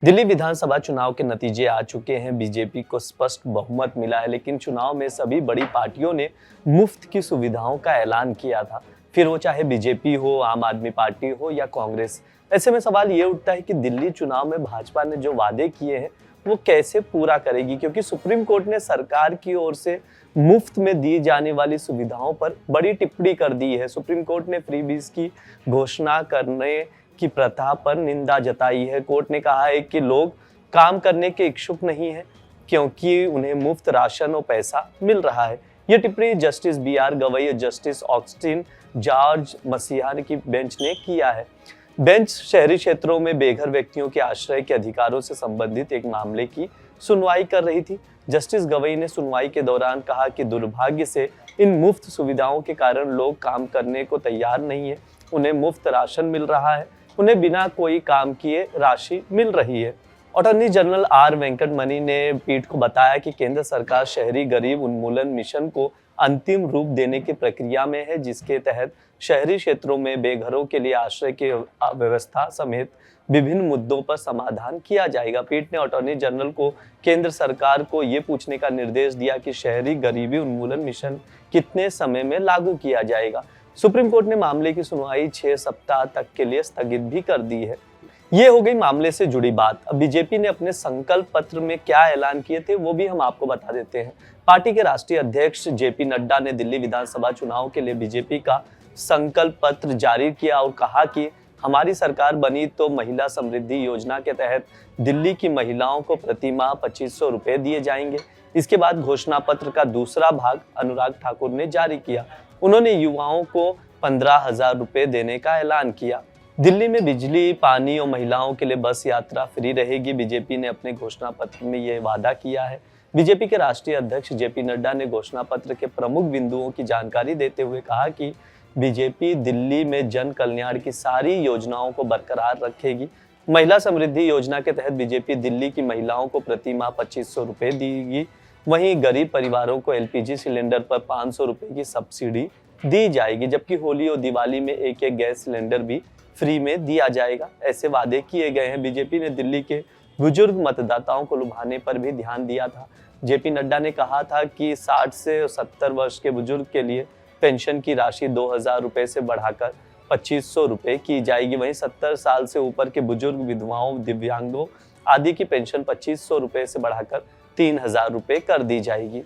दिल्ली विधानसभा चुनाव के नतीजे आ चुके हैं। बीजेपी को स्पष्ट बहुमत मिला है, लेकिन चुनाव में सभी बड़ी पार्टियों ने मुफ्त की सुविधाओं का ऐलान किया था। फिर वो चाहे बीजेपी हो, आम आदमी पार्टी हो या कांग्रेस। ऐसे में सवाल ये उठता है कि दिल्ली चुनाव में भाजपा ने जो वादे किए हैं वो कैसे पूरा करेगी, क्योंकि सुप्रीम कोर्ट ने सरकार की ओर से मुफ्त में दी जाने वाली सुविधाओं पर बड़ी टिप्पणी कर दी है। सुप्रीम कोर्ट ने फ्रीबीज की घोषणा करने की प्रथा पर निंदा जताई है। कोर्ट ने कहा है कि लोग काम करने के इच्छुक नहीं हैं क्योंकि उन्हें मुफ्त राशन और पैसा मिल रहा है। ये टिप्पणी जस्टिस BR गवई और जस्टिस ऑगस्टिन जॉर्ज मसीहा की बेंच ने किया है। बेंच शहरी क्षेत्रों में बेघर व्यक्तियों के आश्रय के अधिकारों से संबंधित एक मामले की सुनवाई कर रही थी। जस्टिस गवई ने सुनवाई के दौरान कहा कि दुर्भाग्य से इन मुफ्त सुविधाओं के कारण लोग काम करने को तैयार नहीं है। उन्हें मुफ्त राशन मिल रहा है, उन्हें बिना कोई काम किए राशि मिल रही है। अटॉर्नी जनरल R वेंकटमणि ने पीठ को बताया कि केंद्र सरकार शहरी गरीब उन्मूलन मिशन को अंतिम रूप देने की प्रक्रिया में है, जिसके तहत शहरी क्षेत्रों में बेघरों के लिए आश्रय की व्यवस्था समेत विभिन्न मुद्दों पर समाधान किया जाएगा। पीठ ने अटॉर्नी जनरल को केंद्र सरकार को ये पूछने का निर्देश दिया कि शहरी गरीबी उन्मूलन मिशन कितने समय में लागू किया जाएगा। सुप्रीम कोर्ट ने मामले की सुनवाई 6 सप्ताह तक के लिए स्थगित भी कर दी है। ये हो गई मामले से जुड़ी बात। अब बीजेपी ने अपने संकल्प पत्र में क्या ऐलान किए थे वो भी हम आपको बता देते हैं। पार्टी के राष्ट्रीय अध्यक्ष JP नड्डा ने दिल्ली विधानसभा चुनाव के लिए बीजेपी का संकल्प पत्र जारी किया और कहा कि हमारी सरकार बनी तो महिला समृद्धि योजना के तहत दिल्ली की महिलाओं को प्रति माह 2500 रुपए दिए जाएंगे। इसके बाद घोषणा पत्र का दूसरा भाग अनुराग ठाकुर ने जारी किया। उन्होंने युवाओं को 15,000 रुपए देने का ऐलान किया। दिल्ली में बिजली, पानी और महिलाओं के लिए बस यात्रा फ्री रहेगी। बीजेपी ने अपने घोषणा पत्र में यह वादा किया है। बीजेपी के राष्ट्रीय अध्यक्ष JP नड्डा ने घोषणा पत्र के प्रमुख बिंदुओं की जानकारी देते हुए कहा कि बीजेपी दिल्ली में जन कल्याण की सारी योजनाओं को बरकरार रखेगी। महिला समृद्धि योजना के तहत बीजेपी दिल्ली की महिलाओं को प्रति माह 2500 रुपए देगी। वहीं गरीब परिवारों को LPG सिलेंडर पर 500 रुपए की सब्सिडी दी जाएगी, जबकि होली और दिवाली में एक गैस सिलेंडर भी फ्री में दिया जाएगा। ऐसे वादे किए गए हैं। बीजेपी ने दिल्ली के बुजुर्ग मतदाताओं को लुभाने पर भी ध्यान दिया था। JP नड्डा ने कहा था कि 60 से 70 वर्ष के बुजुर्ग के लिए पेंशन की राशि 2000 रुपए से बढ़ाकर 2500 रुपए की जाएगी। वहीं 70 साल से ऊपर के बुजुर्ग, विधवाओं, दिव्यांगों आदि की पेंशन 2500 रुपए से बढ़ाकर 3000 रुपए कर दी जाएगी।